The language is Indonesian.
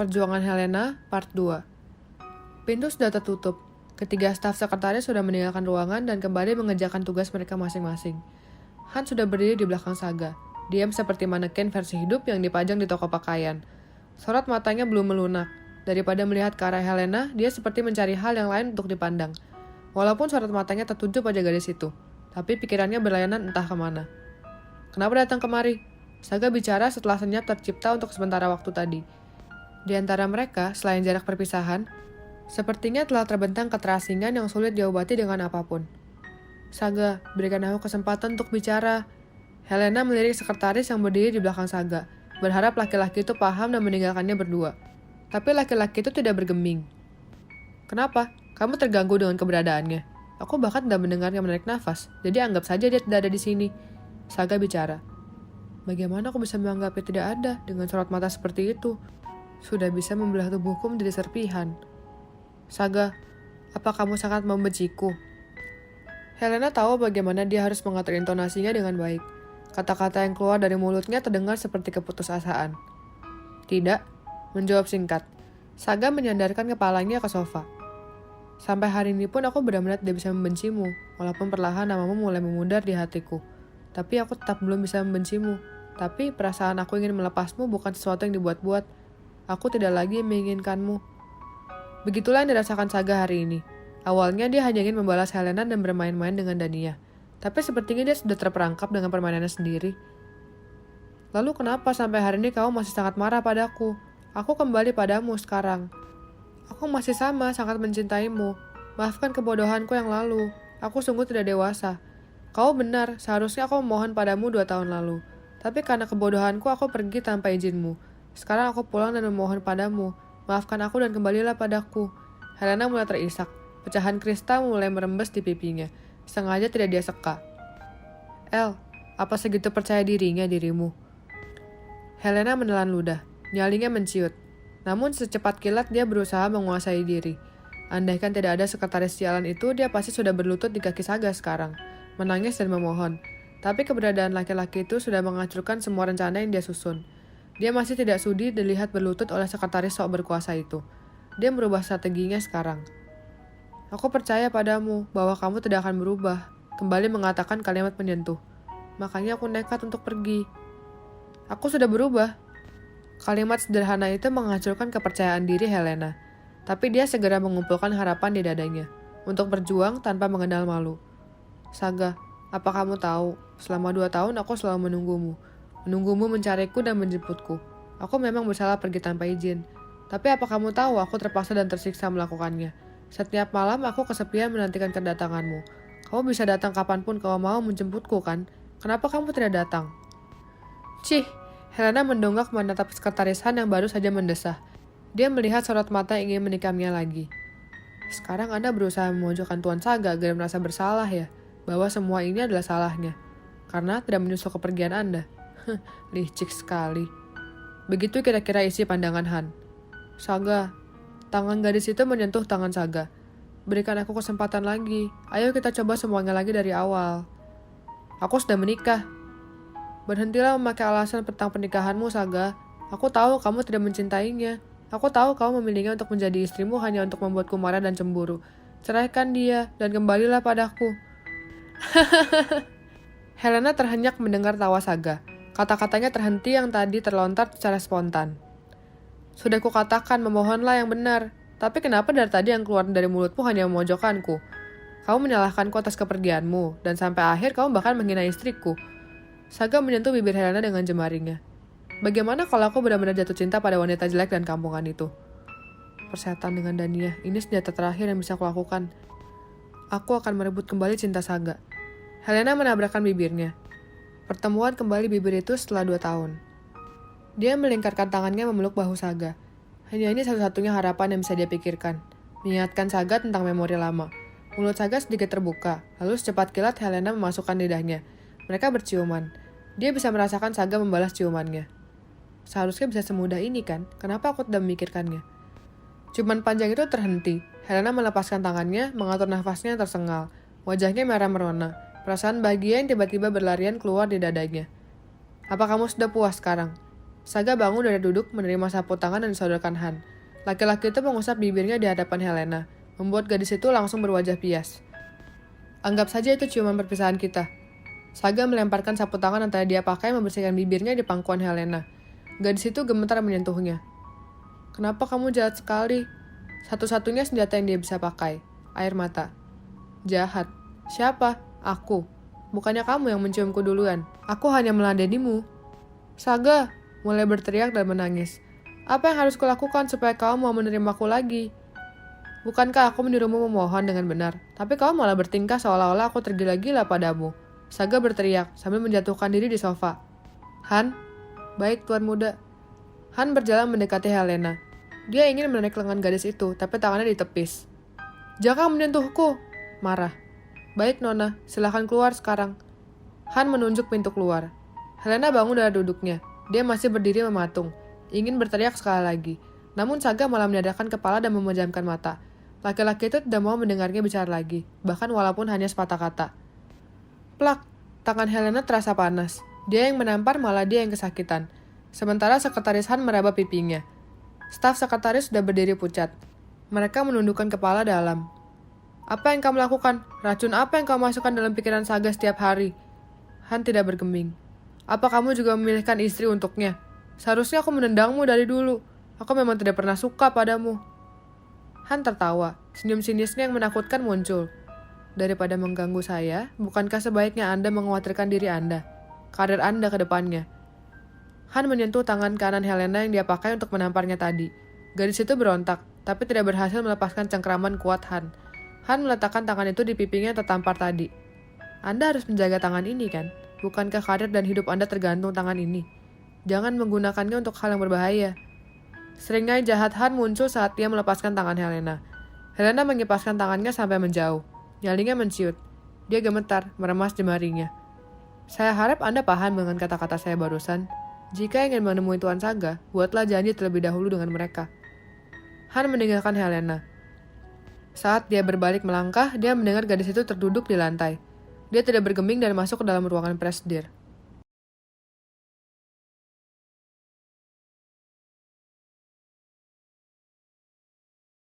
Perjuangan Helena, Part 2. Pintu sudah tertutup. Ketiga staf sekretaris sudah meninggalkan ruangan dan kembali mengerjakan tugas mereka masing-masing. Han sudah berdiri di belakang Saga, diam seperti maneken versi hidup yang dipajang di toko pakaian. Sorot matanya belum melunak. Daripada melihat ke arah Helena, dia seperti mencari hal yang lain untuk dipandang. Walaupun sorot matanya tertuju pada gadis itu, tapi pikirannya berlayanan entah kemana. "Kenapa datang kemari?" Saga bicara setelah senyap tercipta untuk sementara waktu tadi. Di antara mereka, selain jarak perpisahan, sepertinya telah terbentang keterasingan yang sulit diobati dengan apapun. "Saga, berikan aku kesempatan untuk bicara." Helena melirik sekretaris yang berdiri di belakang Saga, berharap laki-laki itu paham dan meninggalkannya berdua. Tapi laki-laki itu tidak bergeming. "Kenapa? Kamu terganggu dengan keberadaannya?" "Aku bahkan tidak mendengarnya menarik nafas, jadi anggap saja dia tidak ada di sini." Saga bicara. "Bagaimana aku bisa menganggapnya tidak ada dengan sorot mata seperti itu? Sudah bisa membelah tubuhku menjadi serpihan." "Saga, apa kamu sangat membenciku?" Helena tahu bagaimana dia harus mengatur intonasinya dengan baik. Kata-kata yang keluar dari mulutnya terdengar seperti keputusasaan. "Tidak," menjawab singkat. Saga menyandarkan kepalanya ke sofa. "Sampai hari ini pun aku benar-benar tidak bisa membencimu, walaupun perlahan namamu mulai memudar di hatiku. Tapi aku tetap belum bisa membencimu. Tapi perasaan aku ingin melepasmu bukan sesuatu yang dibuat-buat. Aku tidak lagi menginginkanmu." Begitulah yang dirasakan Saga hari ini. Awalnya dia hanya ingin membalas Helena dan bermain-main dengan Dania. Tapi sepertinya dia sudah terperangkap dengan permainannya sendiri. "Lalu kenapa sampai hari ini kamu masih sangat marah padaku? Aku kembali padamu sekarang. Aku masih sama sangat mencintaimu. Maafkan kebodohanku yang lalu. Aku sungguh tidak dewasa. Kau benar, seharusnya aku memohon padamu 2 tahun lalu. Tapi karena kebodohanku aku pergi tanpa izinmu. Sekarang aku pulang dan memohon padamu. Maafkan aku dan kembalilah padaku." Helena mulai terisak. Pecahan kristal mulai merembes di pipinya. Sengaja tidak dia seka. "El, apa segitu percaya dirinya dirimu?" Helena menelan ludah. Nyalinya menciut. Namun secepat kilat dia berusaha menguasai diri. Andaikan tidak ada sekretaris sialan itu, dia pasti sudah berlutut di kaki Saga sekarang, menangis dan memohon. Tapi keberadaan laki-laki itu sudah menghancurkan semua rencana yang dia susun. Dia masih tidak sudi dilihat berlutut oleh sekretaris sok berkuasa itu. Dia merubah strateginya sekarang. "Aku percaya padamu bahwa kamu tidak akan berubah," kembali mengatakan kalimat menyentuh. "Makanya aku nekat untuk pergi." "Aku sudah berubah." Kalimat sederhana itu menghancurkan kepercayaan diri Helena. Tapi dia segera mengumpulkan harapan di dadanya untuk berjuang tanpa mengenal malu. "Saga, apa kamu tahu, selama 2 tahun aku selalu menunggumu. Menunggumu mencariku dan menjemputku. Aku memang bersalah pergi tanpa izin. Tapi apa kamu tahu aku terpaksa dan tersiksa melakukannya. Setiap malam aku kesepian menantikan kedatanganmu. Kamu bisa datang kapanpun kau mau menjemputku kan? Kenapa kamu tidak datang?" "Cih!" Helena mendongak menatap sekretaris Han yang baru saja mendesah. Dia melihat sorot mata yang ingin menikamnya lagi. "Sekarang Anda berusaha memojokkan Tuan Saga agar merasa bersalah ya, bahwa semua ini adalah salahnya, karena tidak menyusul kepergian Anda." Licik sekali. Begitu kira-kira isi pandangan Han. "Saga." Tangan gadis itu menyentuh tangan Saga. "Berikan aku kesempatan lagi. Ayo kita coba semuanya lagi dari awal. Aku sudah menikah." "Berhentilah memakai alasan tentang pernikahanmu, Saga. Aku tahu kamu tidak mencintainya. Aku tahu kamu memilihnya untuk menjadi istrimu hanya untuk membuatku marah dan cemburu. Ceraikan dia dan kembalilah padaku." Helena terhenyak mendengar tawa Saga. Kata-katanya terhenti yang tadi terlontar secara spontan. "Sudah kukatakan memohonlah yang benar. Tapi kenapa dari tadi yang keluar dari mulutmu hanya memojokkanku? Kamu menyalahkanku atas kepergianmu, dan sampai akhir kamu bahkan menghina istriku." Saga menyentuh bibir Helena dengan jemarinya. "Bagaimana kalau aku benar-benar jatuh cinta pada wanita jelek dan kampungan itu? Persetan dengan Dania, ini senjata terakhir yang bisa kulakukan. Aku akan merebut kembali cinta Saga." Helena menabrakkan bibirnya. Pertemuan kembali bibir itu setelah 2 tahun. Dia melingkarkan tangannya memeluk bahu Saga. Hanya ini satu-satunya harapan yang bisa dia pikirkan. Mengingatkan Saga tentang memori lama. Mulut Saga sedikit terbuka, lalu secepat kilat Helena memasukkan lidahnya. Mereka berciuman. Dia bisa merasakan Saga membalas ciumannya. Seharusnya bisa semudah ini kan? Kenapa aku tidak memikirkannya? Ciuman panjang itu terhenti. Helena melepaskan tangannya, mengatur nafasnya yang tersengal. Wajahnya merah merona. Perasaan bahagia yang tiba-tiba berlarian keluar di dadanya. "Apa kamu sudah puas sekarang?" Saga bangun dari duduk, menerima sapu tangan dan disodorkan Han. Laki-laki itu mengusap bibirnya di hadapan Helena, membuat gadis itu langsung berwajah pias. Anggap saja itu ciuman perpisahan kita. Saga melemparkan sapu tangan yang tadi dia pakai membersihkan bibirnya di pangkuan Helena. Gadis itu gemetar menyentuhnya. Kenapa kamu jahat sekali? Satu-satunya senjata yang dia bisa pakai. Air mata. Jahat. Siapa? Aku. Bukannya kamu yang menciumku duluan. Aku hanya meladenimu. Saga mulai berteriak dan menangis. Apa yang harus kulakukan supaya kamu mau menerimaku lagi? Bukankah aku menyuruhmu memohon dengan benar? Tapi kamu malah bertingkah seolah-olah aku tergila-gila padamu. Saga berteriak sambil menjatuhkan diri di sofa. Han, baik tuan muda. Han berjalan mendekati Helena. Dia ingin menarik lengan gadis itu, tapi tangannya ditepis. Jangan menyentuhku, marah. Baik Nona, silahkan keluar sekarang. Han menunjuk pintu keluar. Helena bangun dari duduknya. Dia masih berdiri mematung, ingin berteriak sekali lagi. Namun Saga malah menyadarkan kepala dan memejamkan mata. Laki-laki itu tidak mau mendengarnya bicara lagi, bahkan walaupun hanya sepatah kata. Plak, tangan Helena terasa panas. Dia yang menampar malah dia yang kesakitan. Sementara sekretaris Han meraba pipinya. Staf sekretaris sudah berdiri pucat. Mereka menundukkan kepala dalam. Apa yang kamu lakukan? Racun apa yang kamu masukkan dalam pikiran Saga setiap hari? Han tidak bergeming. Apa kamu juga memilihkan istri untuknya? Seharusnya aku menendangmu dari dulu. Aku memang tidak pernah suka padamu. Han tertawa. Senyum sinisnya yang menakutkan muncul. Daripada mengganggu saya, bukankah sebaiknya Anda mengkhawatirkan diri Anda, karir Anda ke depannya? Han menyentuh tangan kanan Helena yang dia pakai untuk menamparnya tadi. Gadis itu berontak, tapi tidak berhasil melepaskan cengkraman kuat Han. Han meletakkan tangan itu di pipinya yang tertampar tadi. Anda harus menjaga tangan ini kan? Bukankah karir dan hidup Anda tergantung tangan ini? Jangan menggunakannya untuk hal yang berbahaya. Seringai jahat Han muncul saat dia melepaskan tangan Helena. Helena mengipaskan tangannya sampai menjauh. Nyalinya menciut. Dia gemetar, meremas jemarinya. Saya harap Anda paham dengan kata-kata saya barusan. Jika ingin menemui Tuan Saga, buatlah janji terlebih dahulu dengan mereka. Han meninggalkan Helena. Saat dia berbalik melangkah, dia mendengar gadis itu terduduk di lantai. Dia tidak bergeming dan masuk ke dalam ruangan presdir.